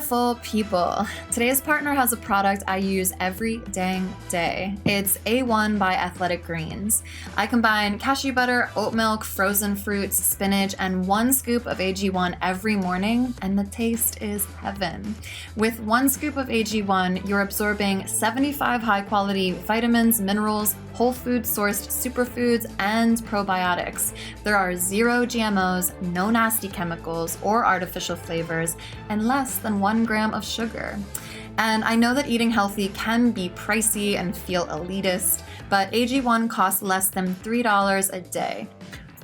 beautiful people. Today's partner has a product I use every dang day. It's A1 by Athletic Greens. I combine cashew butter, oat milk, frozen fruits, spinach, and 1 scoop of AG1 every morning, and the taste is heaven. With 1 scoop of AG1, you're absorbing 75 high-quality vitamins, minerals, whole food sourced superfoods, and probiotics. There are 0 GMOs, no nasty chemicals or artificial flavors, and less than 1 gram of sugar. And I know that eating healthy can be pricey and feel elitist, but AG1 costs less than $3 a day.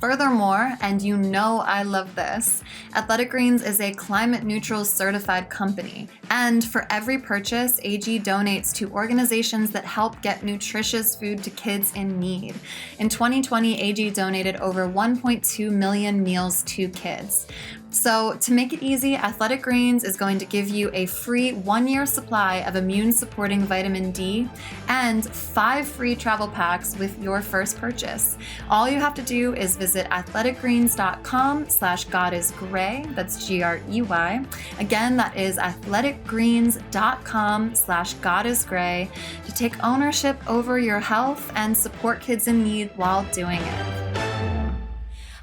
Furthermore, and you know I love this, Athletic Greens is a climate-neutral certified company. And for every purchase, AG donates to organizations that help get nutritious food to kids in need. In 2020, AG donated over 1.2 million meals to kids. So to make it easy, Athletic Greens is going to give you a free 1-year supply of immune-supporting vitamin D and 5 free travel packs with your first purchase. All you have to do is visit athleticgreens.com/godisgray, that's Grey. Again, that is athleticgreens.com/godisgray to take ownership over your health and support kids in need while doing it.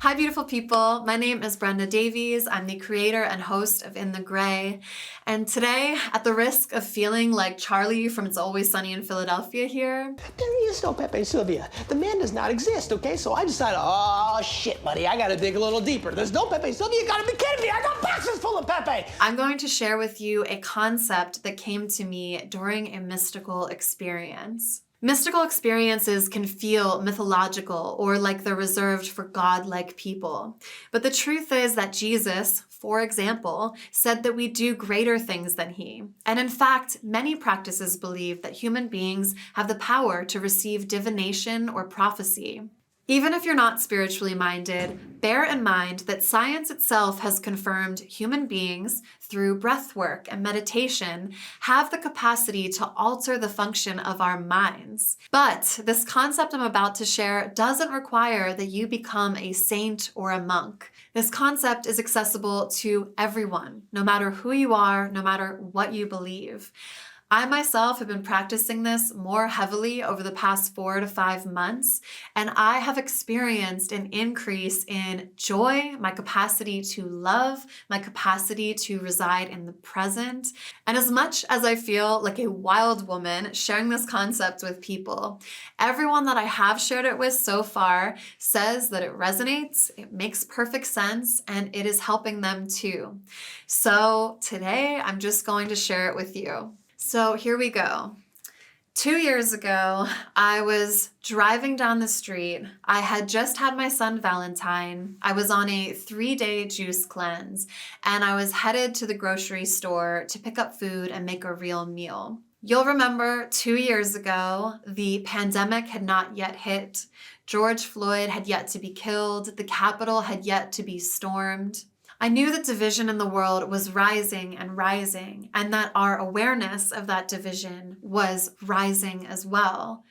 Hi, beautiful people. My name is Brenda Davies. I'm the creator and host of In the Gray. And today, at the risk of feeling like Charlie from It's Always Sunny in Philadelphia here. There is no Pepe Sylvia. The man does not exist, okay? So I decided, oh, shit, buddy, I gotta dig a little deeper. There's no Pepe Sylvia. You gotta be kidding me. I got boxes full of Pepe. I'm going to share with you a concept that came to me during a mystical experience. Mystical experiences can feel mythological or like they're reserved for godlike people. But the truth is that Jesus, for example, said that we do greater things than he. And in fact, many practices believe that human beings have the power to receive divination or prophecy. Even if you're not spiritually minded, bear in mind that science itself has confirmed human beings, through breath work and meditation, have the capacity to alter the function of our minds. But this concept I'm about to share doesn't require that you become a saint or a monk. This concept is accessible to everyone, no matter who you are, no matter what you believe. I myself have been practicing this more heavily over the past 4 to 5 months, and I have experienced an increase in joy, my capacity to love, my capacity to reside in the present. And as much as I feel like a wild woman sharing this concept with people, everyone that I have shared it with so far says that it resonates, it makes perfect sense, and it is helping them too. So today I'm just going to share it with you. So here we go. 2 years ago, I was driving down the street. I had just had my son Valentine. I was on a 3-day juice cleanse, and I was headed to the grocery store to pick up food and make a real meal. You'll remember 2 years ago, the pandemic had not yet hit. George Floyd had yet to be killed. The Capitol had yet to be stormed. I knew that division in the world was rising, and that our awareness of that division was rising as well.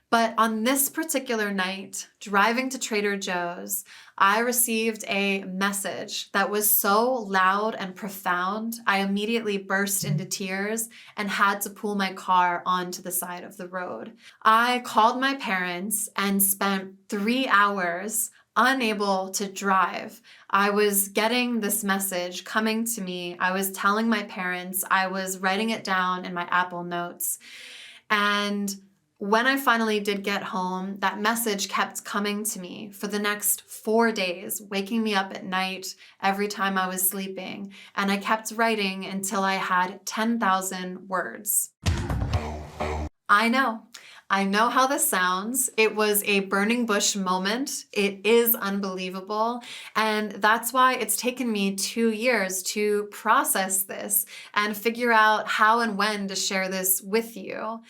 But on this particular night, driving to Trader Joe's, I received a message that was so loud and profound, I immediately burst into tears and had to pull my car onto the side of the road. I called my parents and spent 3 hours unable to drive. I was getting this message coming to me. I was telling my parents. I was writing it down in my Apple Notes. And when I finally did get home, that message kept coming to me for the next 4 days, waking me up at night every time I was sleeping. And I kept writing until I had 10,000 words. I know how this sounds. It was a burning bush moment. It is unbelievable. And that's why it's taken me 2 years to process this and figure out how and when to share this with you.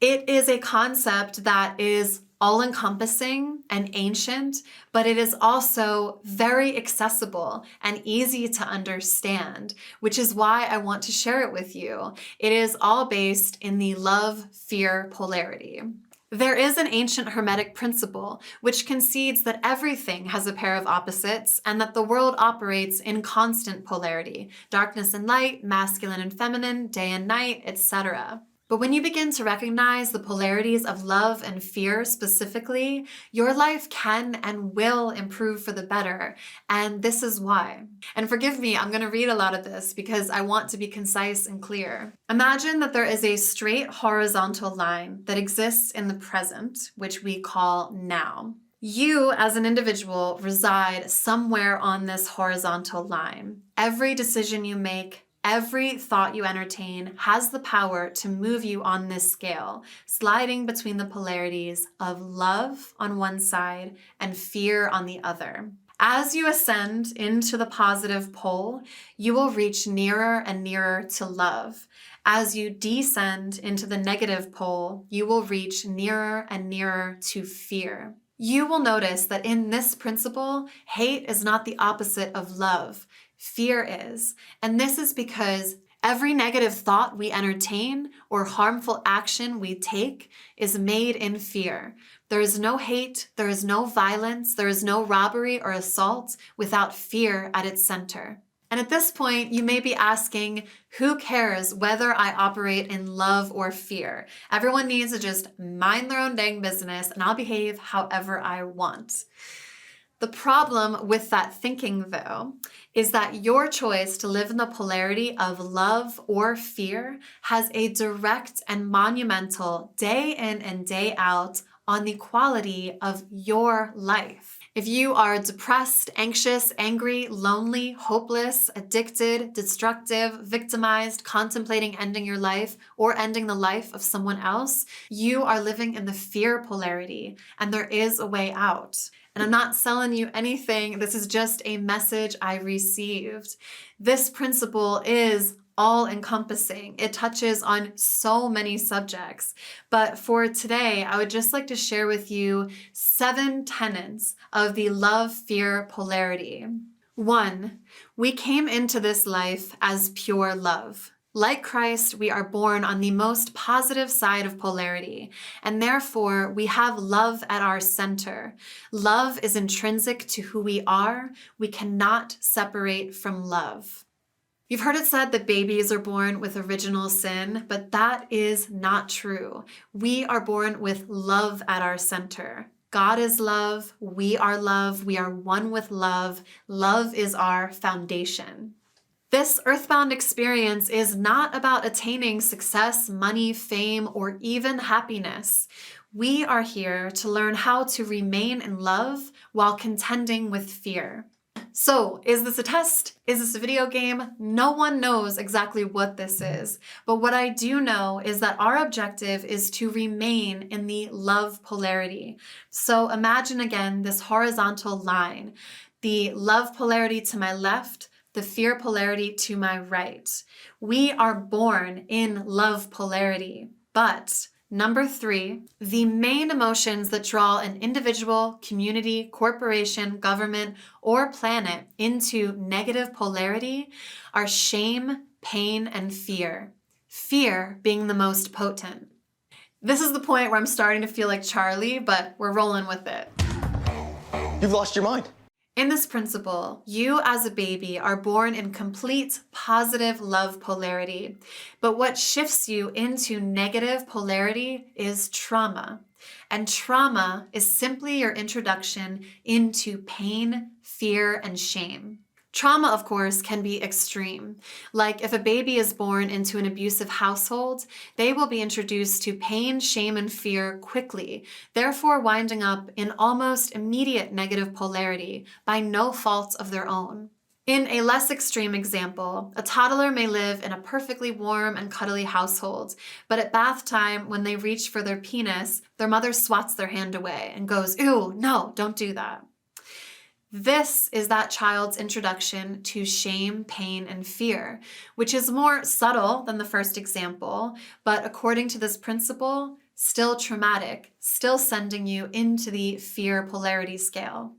It is a concept that is all-encompassing and ancient, but it is also very accessible and easy to understand, which is why I want to share it with you. It is all based in the love-fear polarity. There is an ancient hermetic principle which concedes that everything has a pair of opposites and that the world operates in constant polarity, darkness and light, masculine and feminine, day and night, etc. But when you begin to recognize the polarities of love and fear specifically, your life can and will improve for the better. And this is why. And forgive me, I'm going to read a lot of this because I want to be concise and clear. Imagine that there is a straight horizontal line that exists in the present, which we call now. You, as an individual, reside somewhere on this horizontal line. Every decision you make, every thought you entertain has the power to move you on this scale, sliding between the polarities of love on one side and fear on the other. As you ascend into the positive pole, you will reach nearer and nearer to love. As you descend into the negative pole, you will reach nearer and nearer to fear. You will notice that in this principle, hate is not the opposite of love. Fear is. And this is because every negative thought we entertain or harmful action we take is made in fear. There is no hate, there is no violence, there is no robbery or assault without fear at its center. And at this point, you may be asking, who cares whether I operate in love or fear? Everyone needs to just mind their own dang business and I'll behave however I want. The problem with that thinking, though, is that your choice to live in the polarity of love or fear has a direct and monumental day in and day out on the quality of your life. If you are depressed, anxious, angry, lonely, hopeless, addicted, destructive, victimized, contemplating ending your life or ending the life of someone else, you are living in the fear polarity, and there is a way out. And I'm not selling you anything. This is just a message I received. This principle is all-encompassing. It touches on so many subjects. But for today, I would just like to share with you 7 tenets of the love-fear polarity. 1, we came into this life as pure love. Like Christ, we are born on the most positive side of polarity, and therefore we have love at our center. Love is intrinsic to who we are. We cannot separate from love. You've heard it said that babies are born with original sin, but that is not true. We are born with love at our center. God is love. We are love. We are one with love. Love is our foundation. This earthbound experience is not about attaining success, money, fame, or even happiness. We are here to learn how to remain in love while contending with fear. So, is this a test? Is this a video game? No one knows exactly what this is. But what I do know is that our objective is to remain in the love polarity. So imagine again this horizontal line, the love polarity to my left, the fear polarity to my right. We are born in love polarity, but number 3, the main emotions that draw an individual, community, corporation, government, or planet into negative polarity are shame, pain, and fear. Fear being the most potent. This is the point where I'm starting to feel like Charlie, but we're rolling with it. You've lost your mind. In this principle, you as a baby are born in complete positive love polarity, but what shifts you into negative polarity is trauma. And trauma is simply your introduction into pain, fear, and shame. Trauma, of course, can be extreme. Like if a baby is born into an abusive household, they will be introduced to pain, shame, and fear quickly, therefore winding up in almost immediate negative polarity by no fault of their own. In a less extreme example, a toddler may live in a perfectly warm and cuddly household, but at bath time, when they reach for their penis, their mother swats their hand away and goes, "Ew, no, don't do that." This is that child's introduction to shame, pain, and fear, which is more subtle than the first example, but according to this principle, still traumatic, still sending you into the fear polarity scale.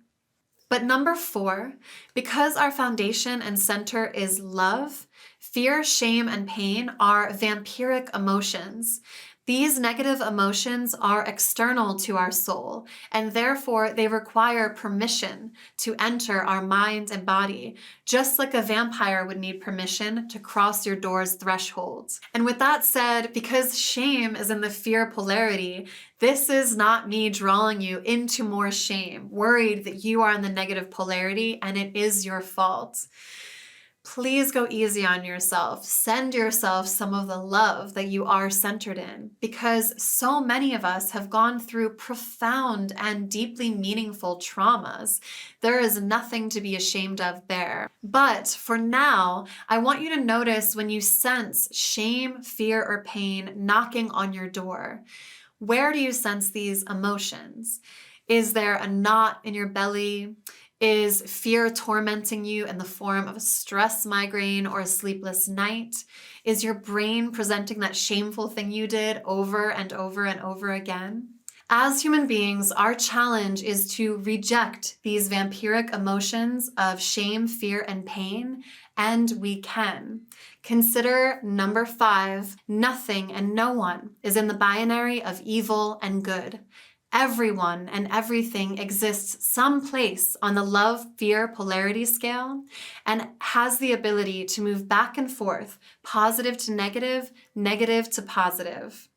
But number 4, because our foundation and center is love, fear, shame, and pain are vampiric emotions. These negative emotions are external to our soul, and therefore they require permission to enter our mind and body, just like a vampire would need permission to cross your door's threshold. And with that said, because shame is in the fear polarity, this is not me drawing you into more shame, worried that you are in the negative polarity and it is your fault. Please go easy on yourself. Send yourself some of the love that you are centered in, because so many of us have gone through profound and deeply meaningful traumas. There is nothing to be ashamed of there. But for now, I want you to notice when you sense shame, fear, or pain knocking on your door. Where do you sense these emotions? Is there a knot in your belly? Is fear tormenting you in the form of a stress migraine or a sleepless night? Is your brain presenting that shameful thing you did over and over and over again? As human beings, our challenge is to reject these vampiric emotions of shame, fear, and pain, and we can. Consider number 5, nothing and no one is in the binary of evil and good. Everyone and everything exists someplace on the love-fear polarity scale and has the ability to move back and forth, positive to negative, negative to positive.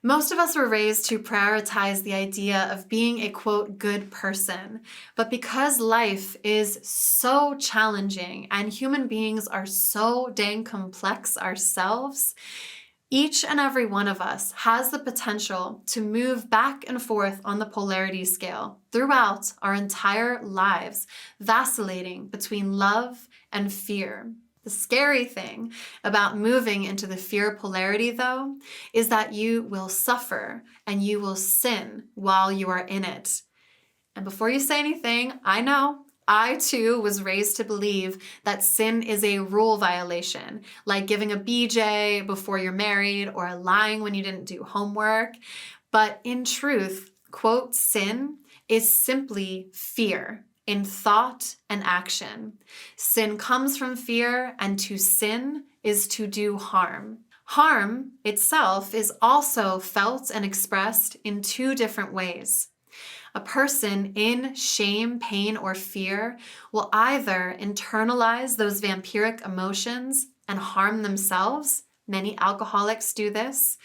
Most of us were raised to prioritize the idea of being a quote good person, but because life is so challenging and human beings are so dang complex ourselves, each and every one of us has the potential to move back and forth on the polarity scale throughout our entire lives, vacillating between love and fear. The scary thing about moving into the fear polarity, though, is that you will suffer and you will sin while you are in it. And before you say anything, I know, I too was raised to believe that sin is a rule violation, like giving a BJ before you're married or lying when you didn't do homework. But in truth, quote, sin is simply fear in thought and action. Sin comes from fear, and to sin is to do harm. Harm itself is also felt and expressed in 2 different ways. A person in shame, pain, or fear will either internalize those vampiric emotions and harm themselves. Many alcoholics do this.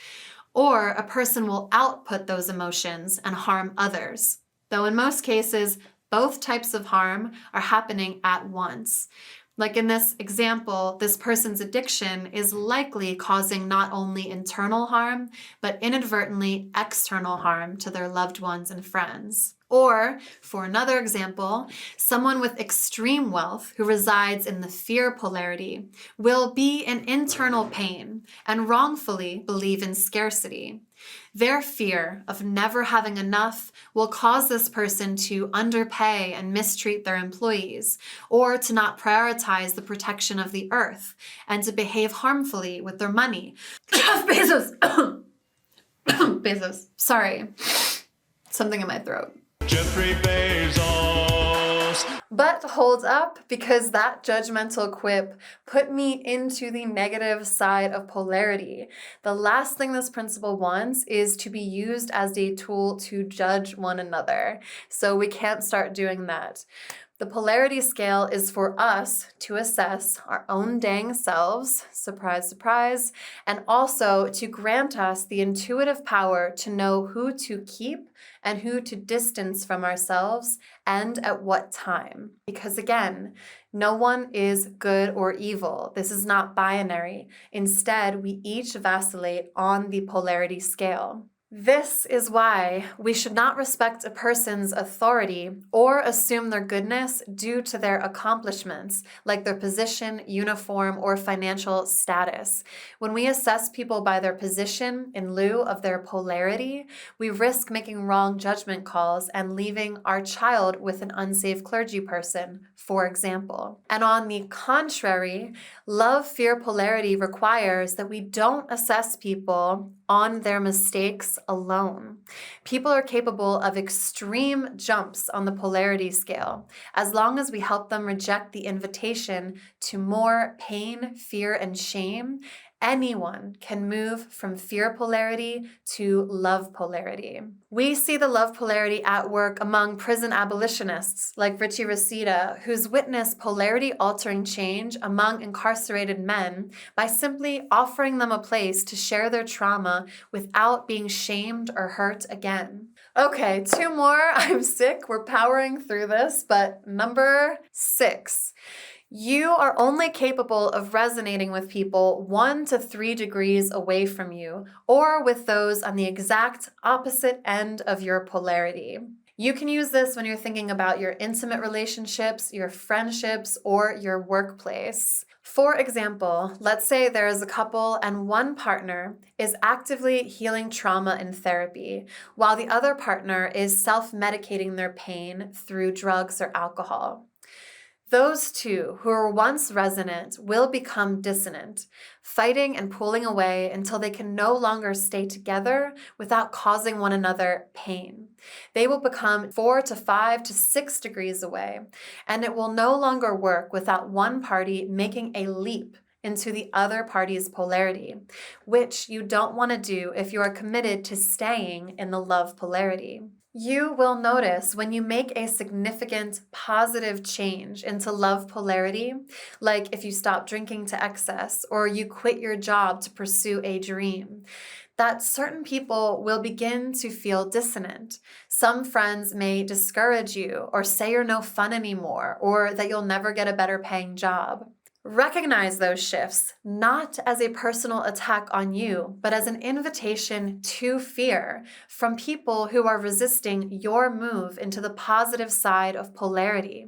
Or a person will output those emotions and harm others. Though in most cases, both types of harm are happening at once. Like in this example, this person's addiction is likely causing not only internal harm, but inadvertently external harm to their loved ones and friends. Or, for another example, someone with extreme wealth who resides in the fear polarity will be in internal pain and wrongfully believe in scarcity. Their fear of never having enough will cause this person to underpay and mistreat their employees, or to not prioritize the protection of the earth, and to behave harmfully with their money. Bezos! Bezos. Sorry. Something in my throat. Jeffrey Bezos. But hold up, because that judgmental quip put me into the negative side of polarity. The last thing this principle wants is to be used as a tool to judge one another. So we can't start doing that. The polarity scale is for us to assess our own dang selves, surprise, surprise, and also to grant us the intuitive power to know who to keep and who to distance from ourselves and at what time. Because again, no one is good or evil. This is not binary. Instead, we each vacillate on the polarity scale. This is why we should not respect a person's authority or assume their goodness due to their accomplishments, like their position, uniform, or financial status. When we assess people by their position in lieu of their polarity, we risk making wrong judgment calls and leaving our child with an unsafe clergy person, for example. And on the contrary, love-fear polarity requires that we don't assess people on their mistakes alone. People are capable of extreme jumps on the polarity scale, as long as we help them reject the invitation to more pain, fear, and shame, anyone can move from fear polarity to love polarity. We see the love polarity at work among prison abolitionists like Richie Reseda, who's witnessed polarity-altering change among incarcerated men by simply offering them a place to share their trauma without being shamed or hurt again. Okay, 2 more. I'm sick. We're powering through this, but number 6. You are only capable of resonating with people 1 to 3 degrees away from you, or with those on the exact opposite end of your polarity. You can use this when you're thinking about your intimate relationships, your friendships, or your workplace. For example, let's say there is a couple and one partner is actively healing trauma in therapy, while the other partner is self-medicating their pain through drugs or alcohol. Those two who were once resonant will become dissonant, fighting and pulling away until they can no longer stay together without causing one another pain. They will become 4 to 5 to 6 degrees away, and it will no longer work without one party making a leap into the other party's polarity, which you don't want to do if you are committed to staying in the love polarity. You will notice when you make a significant positive change into love polarity, like if you stop drinking to excess or you quit your job to pursue a dream, that certain people will begin to feel dissonant. Some friends may discourage you or say you're no fun anymore or that you'll never get a better paying job. Recognize those shifts, not as a personal attack on you, but as an invitation to fear from people who are resisting your move into the positive side of polarity.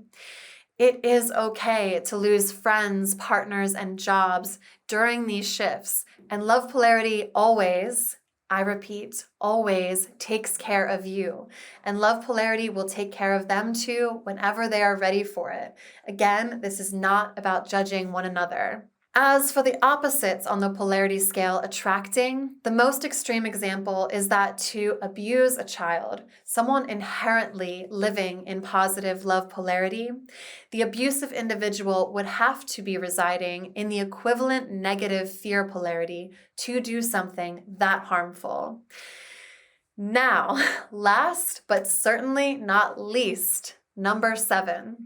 It is okay to lose friends, partners, and jobs during these shifts, and love polarity always, I repeat, always takes care of you. And love polarity will take care of them too whenever they are ready for it. Again, this is not about judging one another. As for the opposites on the polarity scale attracting, the most extreme example is that to abuse a child, someone inherently living in positive love polarity, the abusive individual would have to be residing in the equivalent negative fear polarity to do something that harmful. Now, last but certainly not least, number 7.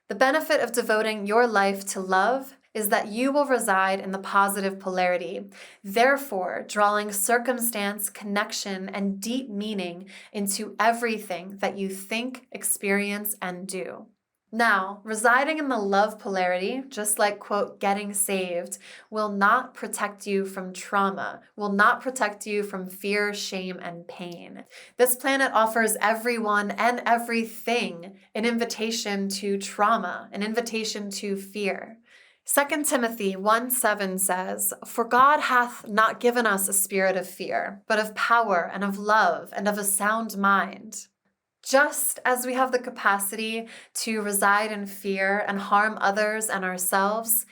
The benefit of devoting your life to love is that you will reside in the positive polarity, therefore drawing circumstance, connection, and deep meaning into everything that you think, experience, and do. Now, residing in the love polarity, just like, quote, getting saved, will not protect you from trauma, will not protect you from fear, shame, and pain. This planet offers everyone and everything an invitation to trauma, an invitation to fear. 2 Timothy 1:7 says, "For God hath not given us a spirit of fear, but of power and of love and of a sound mind." Just as we have the capacity to reside in fear and harm others and ourselves,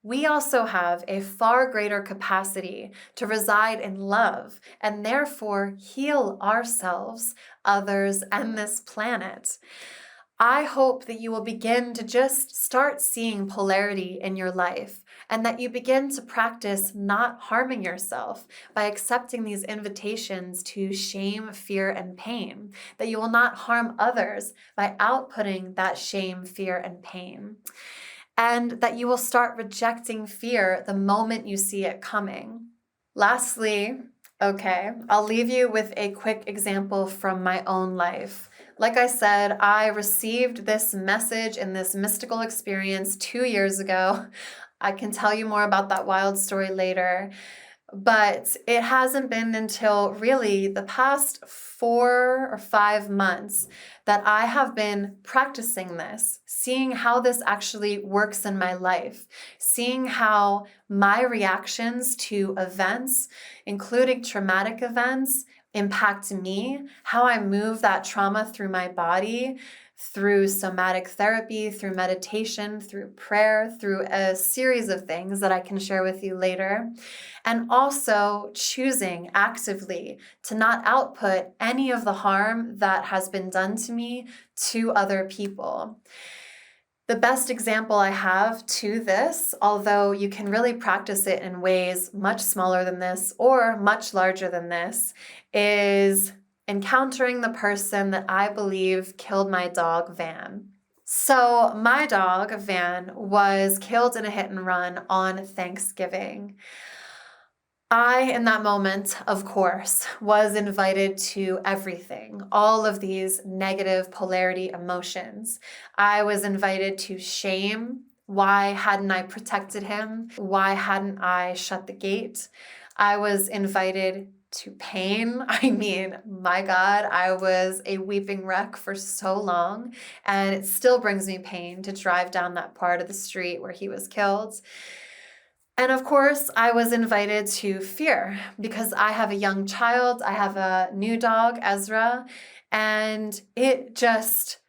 we also have a far greater capacity to reside in love and therefore heal ourselves, others, and this planet. I hope that you will begin to just start seeing polarity in your life and that you begin to practice not harming yourself by accepting these invitations to shame, fear, and pain, that you will not harm others by outputting that shame, fear, and pain, and that you will start rejecting fear the moment you see it coming. Lastly, I'll leave you with a quick example from my own life. Like I said, I received this message in this mystical experience 2 years ago. I can tell you more about that wild story later, but it hasn't been until really the past 4 or 5 months that I have been practicing this, seeing how this actually works in my life, seeing how my reactions to events, including traumatic events, impact me, how I move that trauma through my body, through somatic therapy, through meditation, through prayer, through a series of things that I can share with you later. And also choosing actively to not output any of the harm that has been done to me to other people. The best example I have to this, although you can really practice it in ways much smaller than this or much larger than this, is encountering the person that I believe killed my dog, Van. So my dog, Van, was killed in a hit and run on Thanksgiving. I, in that moment, of course, was invited to everything, all of these negative polarity emotions. I was invited to shame. Why hadn't I protected him? Why hadn't I shut the gate? I was invited to pain. I mean, my God, I was a weeping wreck for so long, and it still brings me pain to drive down that part of the street where he was killed. And of course, I was invited to fear because I have a young child. I have a new dog, Ezra, and it just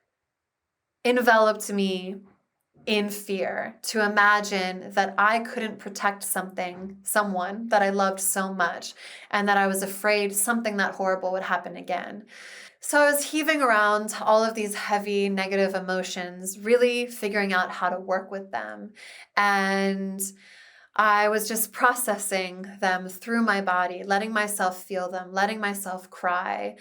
enveloped me in fear to imagine that I couldn't protect someone that I loved so much, and that I was afraid something that horrible would happen again. So I was heaving around all of these heavy negative emotions, really figuring out how to work with them. And I was just processing them through my body, letting myself feel them, letting myself cry,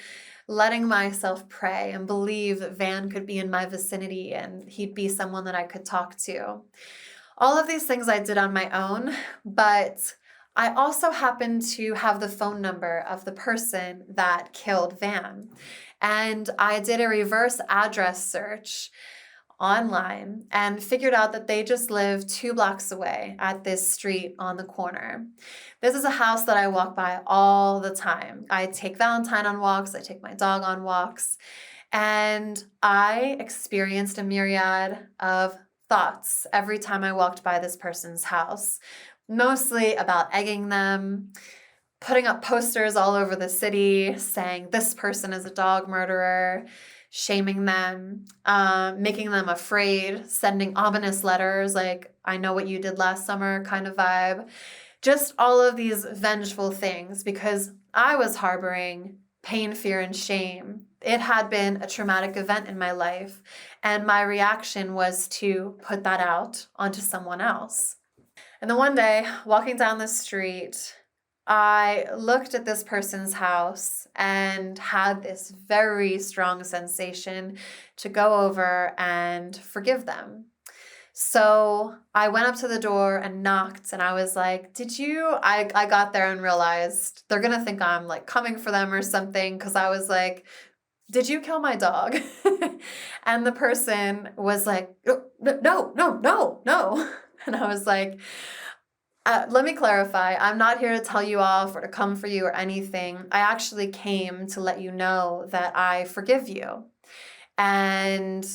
letting myself pray and believe that Van could be in my vicinity and he'd be someone that I could talk to. All of these things I did on my own, but I also happened to have the phone number of the person that killed Van. And I did a reverse address search online and figured out that they just live 2 blocks away at this street on the corner. This is a house that I walk by all the time. I take Valentine on walks, I take my dog on walks, and I experienced a myriad of thoughts every time I walked by this person's house, mostly about egging them, putting up posters all over the city saying this person is a dog murderer, shaming them, making them afraid, sending ominous letters like, I know what you did last summer kind of vibe. Just all of these vengeful things because I was harboring pain, fear, and shame. It had been a traumatic event in my life, and my reaction was to put that out onto someone else. And then one day, walking down the street, I looked at this person's house and had this very strong sensation to go over and forgive them. So I went up to the door and knocked, and I was like, I got there and realized they're going to think I'm like coming for them or something, because I was like, did you kill my dog? And the person was like, no. And I was like, let me clarify. I'm not here to tell you off or to come for you or anything. I actually came to let you know that I forgive you. And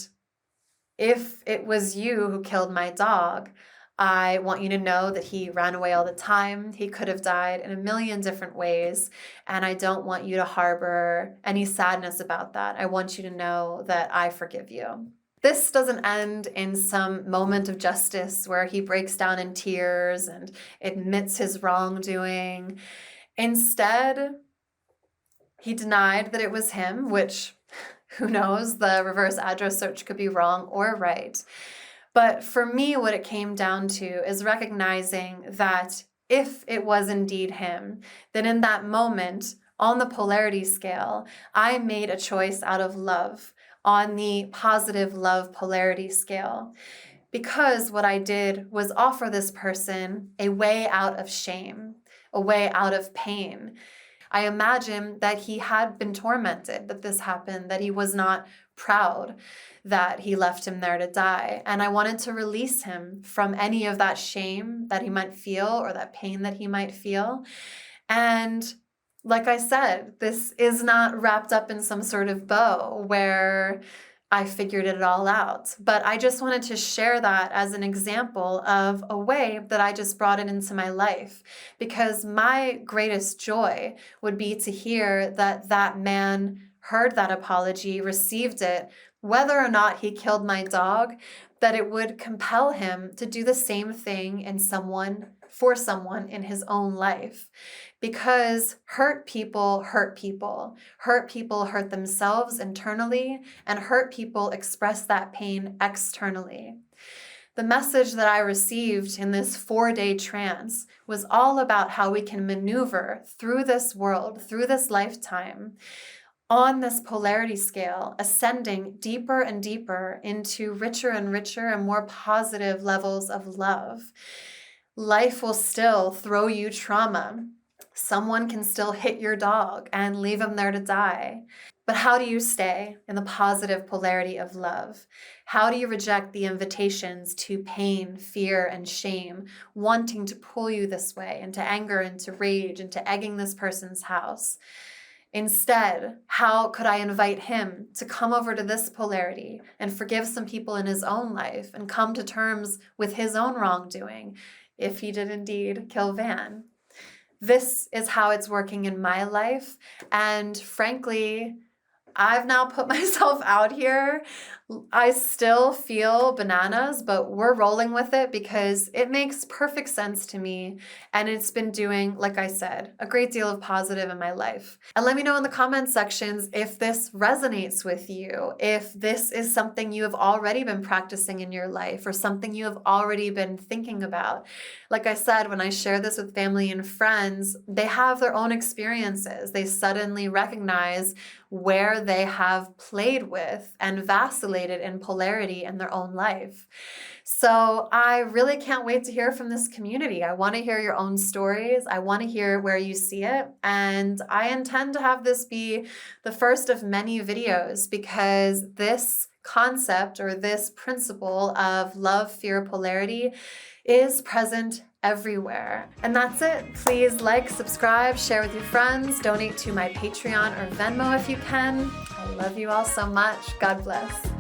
if it was you who killed my dog, I want you to know that he ran away all the time. He could have died in a million different ways. And I don't want you to harbor any sadness about that. I want you to know that I forgive you. This doesn't end in some moment of justice where he breaks down in tears and admits his wrongdoing. Instead, he denied that it was him, which, who knows, the reverse address search could be wrong or right. But for me, what it came down to is recognizing that if it was indeed him, then in that moment, on the polarity scale, I made a choice out of love, on the positive love polarity scale, because what I did was offer this person a way out of shame, a way out of pain. I imagined that he had been tormented, that this happened, that he was not proud that he left him there to die. And I wanted to release him from any of that shame that he might feel or that pain that he might feel. And like I said, this is not wrapped up in some sort of bow where I figured it all out. But I just wanted to share that as an example of a way that I just brought it into my life, because my greatest joy would be to hear that that man heard that apology, received it, whether or not he killed my dog. that it would compel him to do the same thing for someone in his own life. Because hurt people hurt people. Hurt people hurt themselves internally, and hurt people express that pain externally. The message that I received in this 4-day trance was all about how we can maneuver through this world, through this lifetime, on this polarity scale, ascending deeper and deeper into richer and richer and more positive levels of love. Life will still throw you trauma. Someone can still hit your dog and leave him there to die. But how do you stay in the positive polarity of love? How do you reject the invitations to pain, fear, and shame, wanting to pull you this way, into anger, into rage, into egging this person's house? Instead, how could I invite him to come over to this polarity and forgive some people in his own life and come to terms with his own wrongdoing if he did indeed kill Van? This is how it's working in my life. And frankly, I've now put myself out here. I still feel bananas, but we're rolling with it because it makes perfect sense to me. And it's been doing, like I said, a great deal of positive in my life. And let me know in the comments sections if this resonates with you, if this is something you have already been practicing in your life or something you have already been thinking about. Like I said, when I share this with family and friends, they have their own experiences. They suddenly recognize where they have played with and vacillated in polarity in their own life. So I really can't wait to hear from this community. I want to hear your own stories. I want to hear where you see it. And I intend to have this be the first of many videos because this concept or this principle of love, fear, polarity is present everywhere. And that's it. Please like, subscribe, share with your friends, donate to my Patreon or Venmo if you can. I love you all so much. God bless.